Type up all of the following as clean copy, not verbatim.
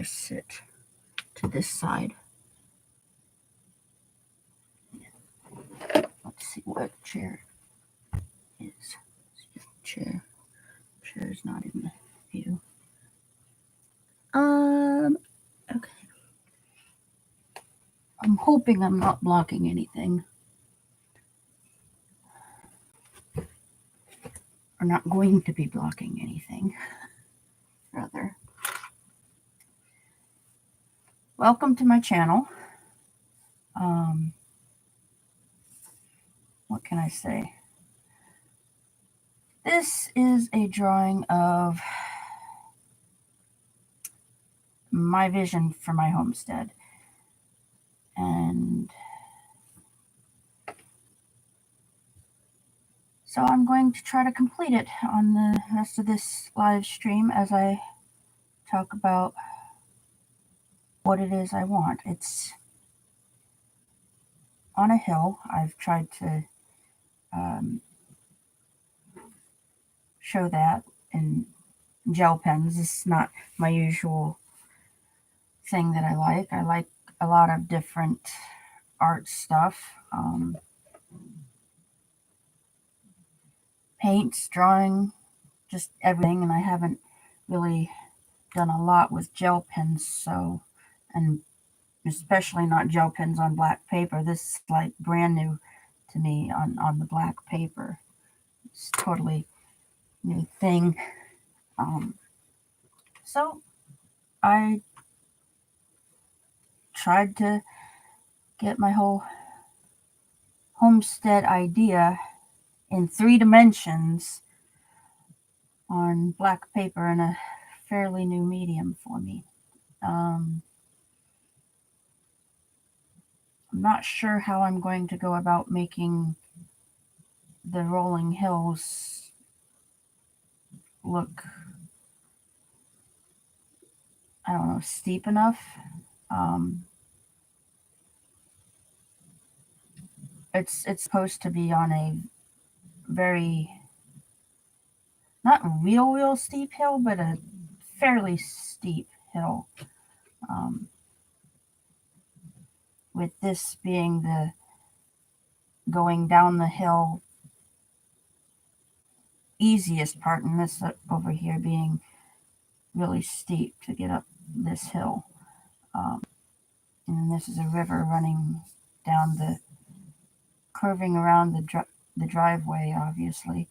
I sit to this side. Let's see what chair is. Chair is not in the view. Okay. I'm hoping I'm not blocking anything. Or not going to be blocking anything. Rather. Welcome to my channel. What can I say? This is a drawing of my vision for my homestead. And so I'm going to try to complete it on the rest of this live stream as I talk about what it is I want. It's on a hill. I've tried to show that in gel pens. It's not my usual thing that I like. I like a lot of different art stuff. Paints, drawing, just everything. And I haven't really done a lot with gel pens, so, and especially not gel pens on black paper. This is like brand new to me on the black paper. It's totally new thing. So I tried to get my whole homestead idea in 3 dimensions on black paper in a fairly new medium for me. I'm not sure how I'm going to go about making the rolling hills look, I don't know, steep enough. It's supposed to be on a very, not real steep hill, but a fairly steep hill. With this being the going down the hill easiest part, and this over here being really steep to get up this hill. And this is a river running down curving around the driveway, obviously.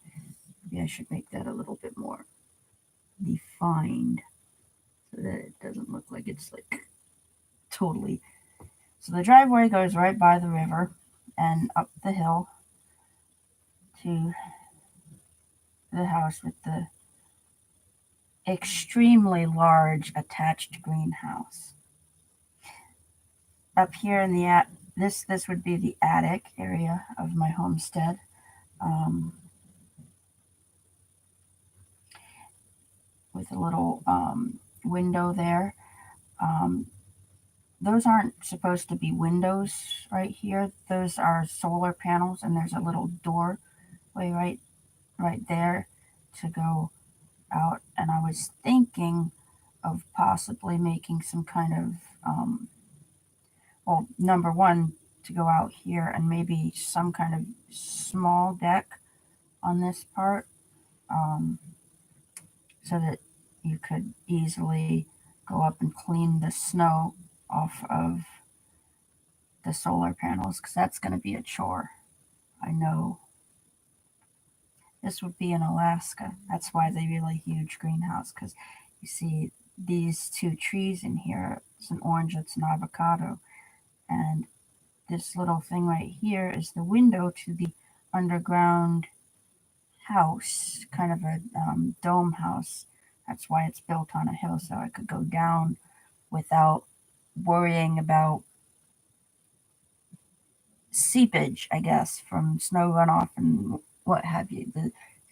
Maybe I should make that a little bit more defined so that it doesn't look like it's like totally. So the driveway goes right by the river and up the hill to the house with the extremely large attached greenhouse. Up here in the this would be the attic area of my homestead. With a little window there. Those aren't supposed to be windows right here. Those are solar panels, and there's a little doorway right there to go out. And I was thinking of possibly making some kind of, well, number one, to go out here and maybe some kind of small deck on this part, so that you could easily go up and clean the snow off of the solar panels, because that's going to be a chore. I know. This would be in Alaska. That's why they really huge greenhouse, because you see these 2 trees in here. It's an orange, it's an avocado. And this little thing right here is the window to the underground house, kind of a dome house. That's why it's built on a hill, so I could go down without worrying about seepage, I guess, from snow runoff and what have you.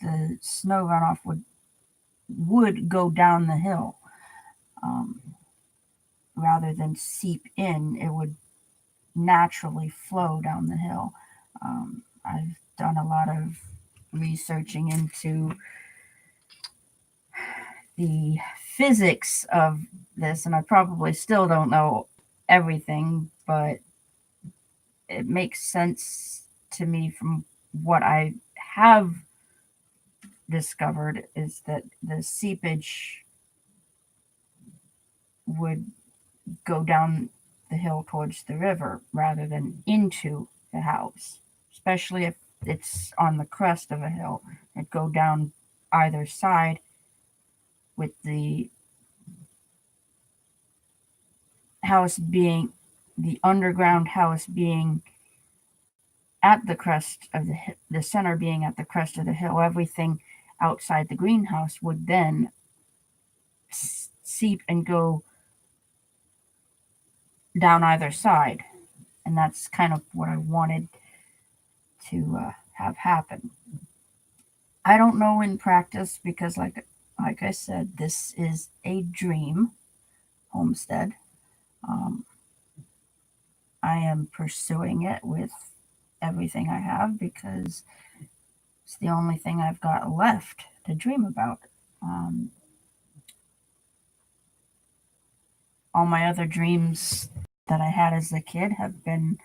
The snow runoff would go down the hill rather than seep in. It would naturally flow down the hill. I've done a lot of researching into the physics of this, and I probably still don't know everything, but it makes sense to me from what I have discovered is that the seepage would go down the hill towards the river rather than into the house, especially if it's on the crest of a hill. It'd go down either side, with the underground house being at the crest of the center being at the crest of the hill. Everything outside the greenhouse would then seep and go down either side, and that's kind of what I wanted to have happen. I don't know in practice because, like I said, this is a dream homestead. I am pursuing it with everything I have because it's the only thing I've got left to dream about. All my other dreams that I had as a kid have been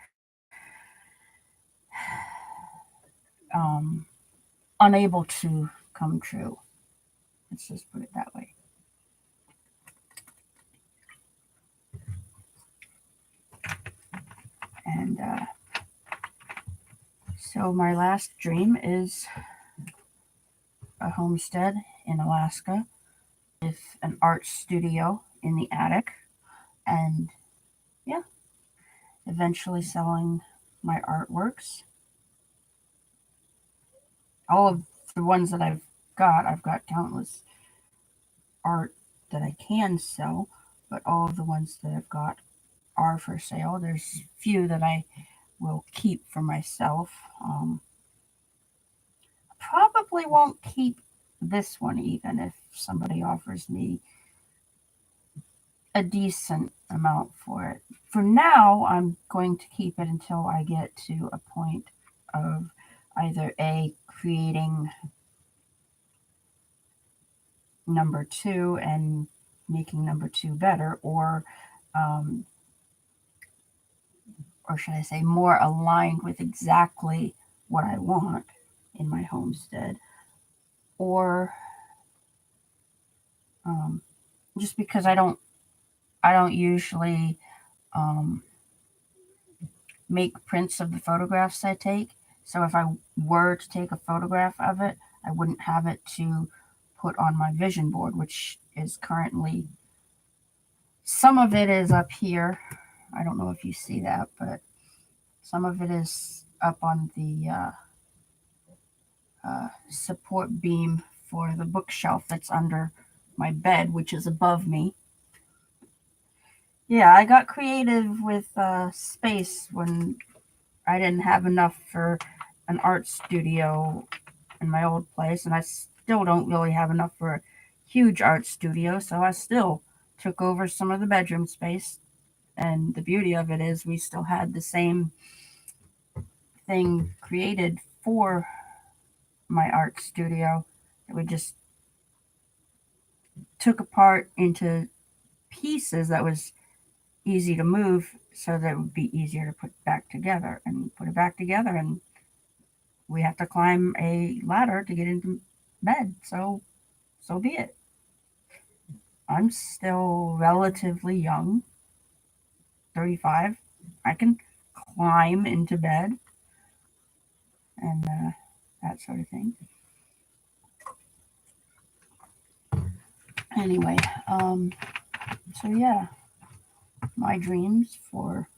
unable to come true. Let's just put it that way. And so my last dream is a homestead in Alaska with an art studio in the attic, and yeah, eventually selling my artworks. All of the ones that I've got countless art that I can sell, but all of the ones that I've got are for sale. There's few that I will keep for myself. Probably won't keep this one even if somebody offers me a decent amount for it. For now, I'm going to keep it until I get to a point of either creating number two and making number two better, or should I say more aligned with exactly what I want in my homestead, or just because I don't usually make prints of the photographs I take. So if I were to take a photograph of it, I wouldn't have it to put on my vision board, which is currently, some of it is up here. I don't know if you see that, but some of it is up on the support beam for the bookshelf that's under my bed, which is above me. Yeah, I got creative with space when I didn't have enough for an art studio in my old place, and I still don't really have enough for a huge art studio, so I still took over some of the bedroom space. And the beauty of it is we still had the same thing created for my art studio. We just took apart into pieces that was easy to move so that it would be easier to put back together, and put it back together, and we have to climb a ladder to get into bed. So be it. I'm still relatively young, 35. I can climb into bed and that sort of thing. Anyway, so yeah, my dreams for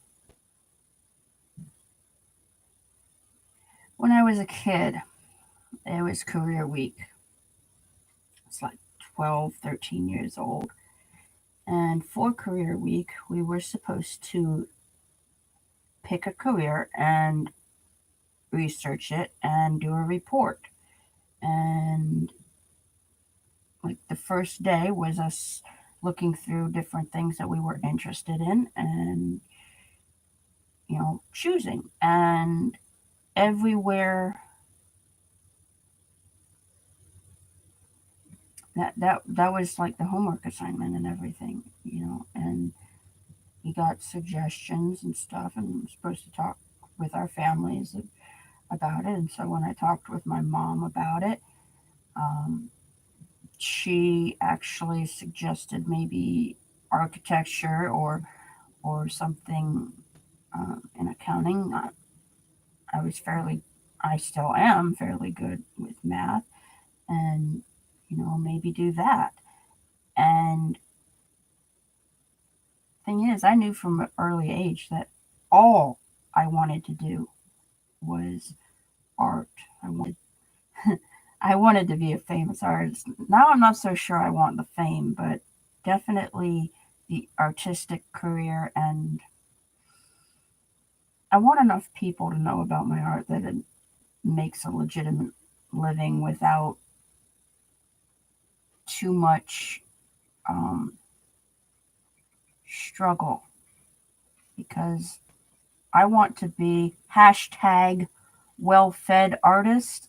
when I was a kid, it was career week. It's like 12, 13 years old. And for career week, we were supposed to pick a career and research it and do a report. And like the first day was us looking through different things that we were interested in and choosing. And everywhere That was like the homework assignment and everything, and we got suggestions and stuff, and we're supposed to talk with our families about it. And so when I talked with my mom about it, um, she actually suggested maybe architecture or something in accounting. I was fairly, I still am fairly good with math, and maybe do that. And thing is, I knew from an early age that all I wanted to do was art. I wanted to be a famous artist. Now I'm not so sure I want the fame, but definitely the artistic career, and I want enough people to know about my art that it makes a legitimate living without too much um, struggle, because I want to be hashtag well-fed artist,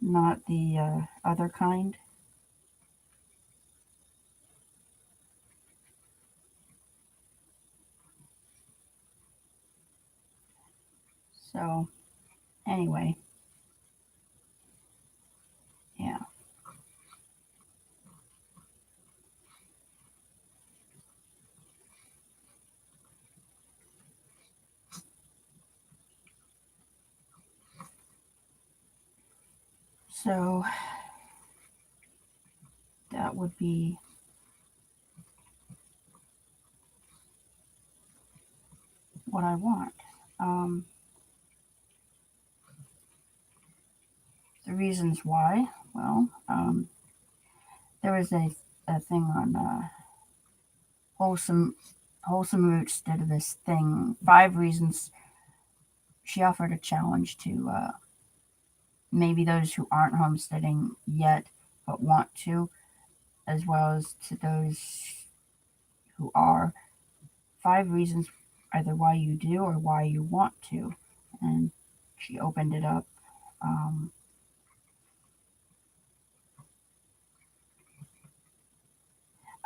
not the other kind. So anyway, yeah. So that would be what I want. Um, the reasons why, well, there was a thing on wholesome wholesome roots did this thing, 5 reasons. She offered a challenge to maybe those who aren't homesteading yet but want to, as well as to those who are. 5 reasons either why you do or why you want to. And she opened it up. Um,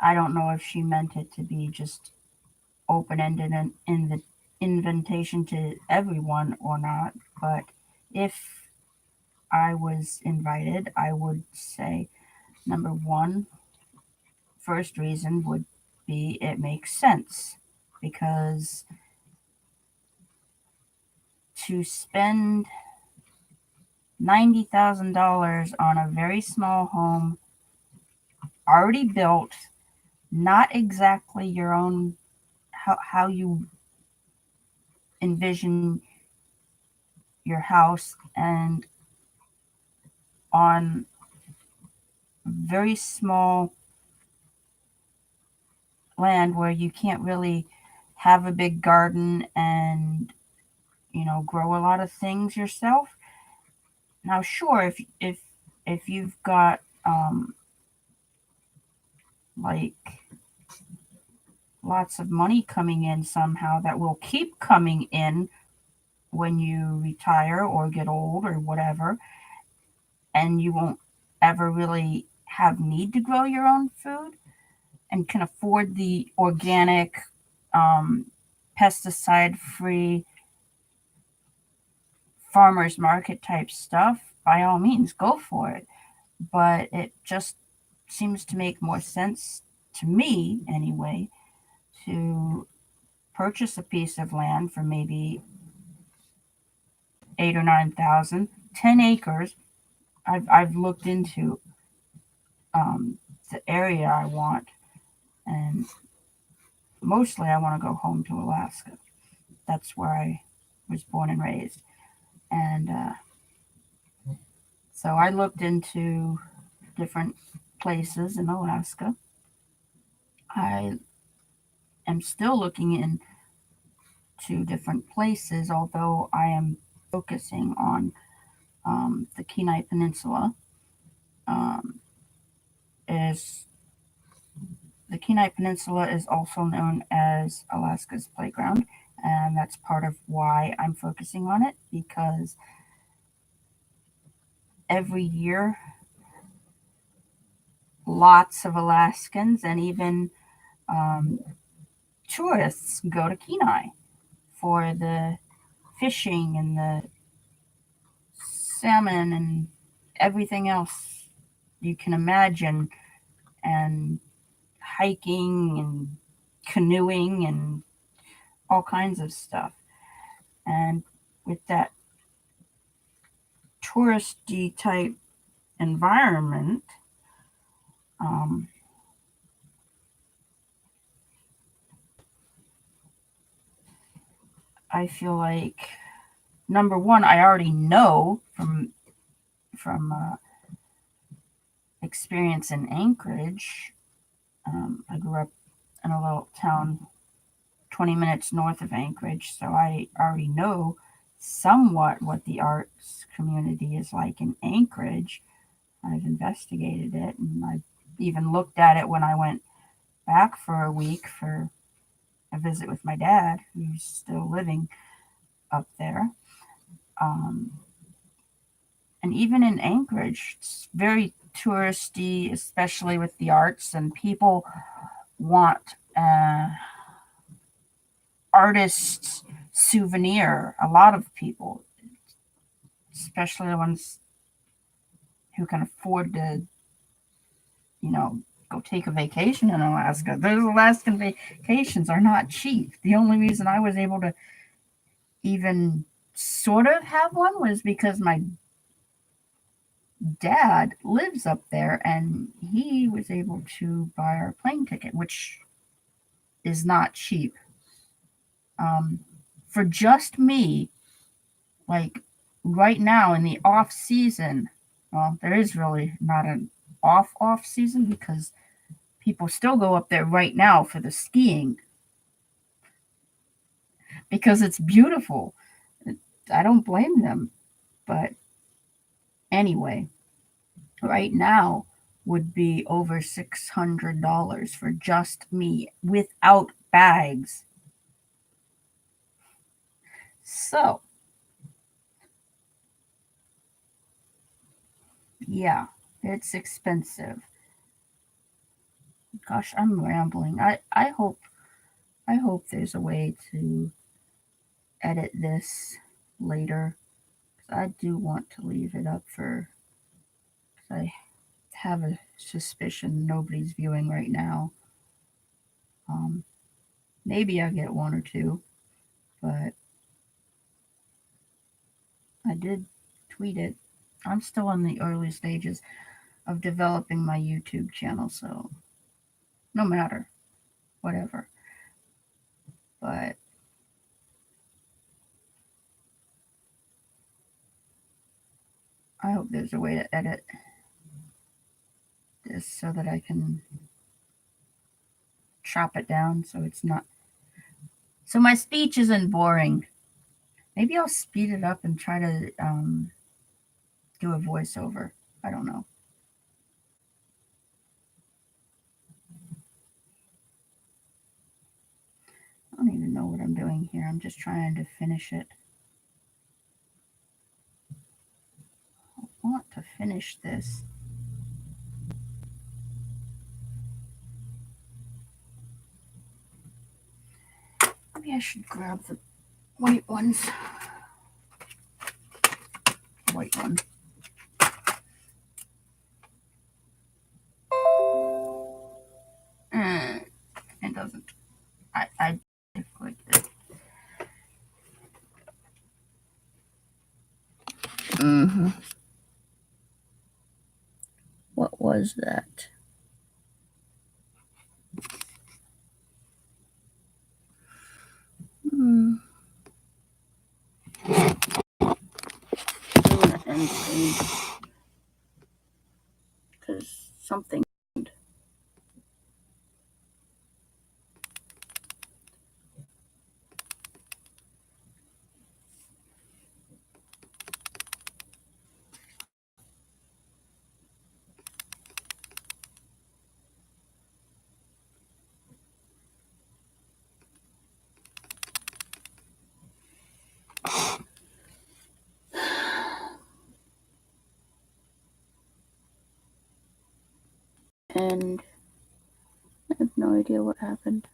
I don't know if she meant it to be just open ended and in the invitation to everyone or not, but if I was invited, I would say number one, first reason would be it makes sense, because to spend $90,000 on a very small home, already built, not exactly your own, how you envision your house, and on very small land where you can't really have a big garden and grow a lot of things yourself. Now sure, if you've got like lots of money coming in somehow that will keep coming in when you retire or get old or whatever, and you won't ever really have need to grow your own food and can afford the organic, um, pesticide free farmers market type stuff, by all means go for it. But it just seems to make more sense to me anyway to purchase a piece of land for maybe 8 or 9 thousand, 10 acres. I've looked into the area I want, and mostly I want to go home to Alaska. That's where I was born and raised. And so I looked into different places in Alaska. I am still looking into different places, although I am focusing on the Kenai Peninsula. Um, is The Kenai Peninsula is also known as Alaska's playground, and that's part of why I'm focusing on it, because every year, lots of Alaskans and even tourists go to Kenai for the fishing and the salmon and everything else you can imagine, and hiking and canoeing and all kinds of stuff. And with that touristy type environment, um, I feel like, number one, I already know from experience in Anchorage. I grew up in a little town 20 minutes north of Anchorage, so I already know somewhat what the arts community is like in Anchorage. I've investigated it, and I even looked at it when I went back for a week for a visit with my dad, who's still living up there. Um, and even in Anchorage, it's very touristy, especially with the arts, and people want artist souvenir. A lot of people, especially the ones who can afford to, go take a vacation in Alaska. Those Alaskan vacations are not cheap. The only reason I was able to even sort of have one was because my dad lives up there and he was able to buy our plane ticket, which is not cheap. For just me, like right now in the off season, well, there is really not an off season because people still go up there right now for the skiing because it's beautiful. I don't blame them. But anyway, right now would be over $600 for just me without bags. So, yeah, it's expensive. Gosh, I'm rambling. I hope there's a way to edit this later. 'Cause I do want to leave it up for. 'Cause I have a suspicion nobody's viewing right now. Um, Maybe I'll get one or two, but I did tweet it. I'm still in the early stages of developing my YouTube channel, so no matter, whatever. But I hope there's a way to edit this so that I can chop it down so it's not. So my speech isn't boring. Maybe I'll speed it up and try to do a voiceover. I don't know. I don't even know what I'm doing here. I'm just trying to finish it. I want to finish this. Maybe I should grab the white ones. White one. It doesn't. I like it. What was that? Because something. and I have no idea what happened.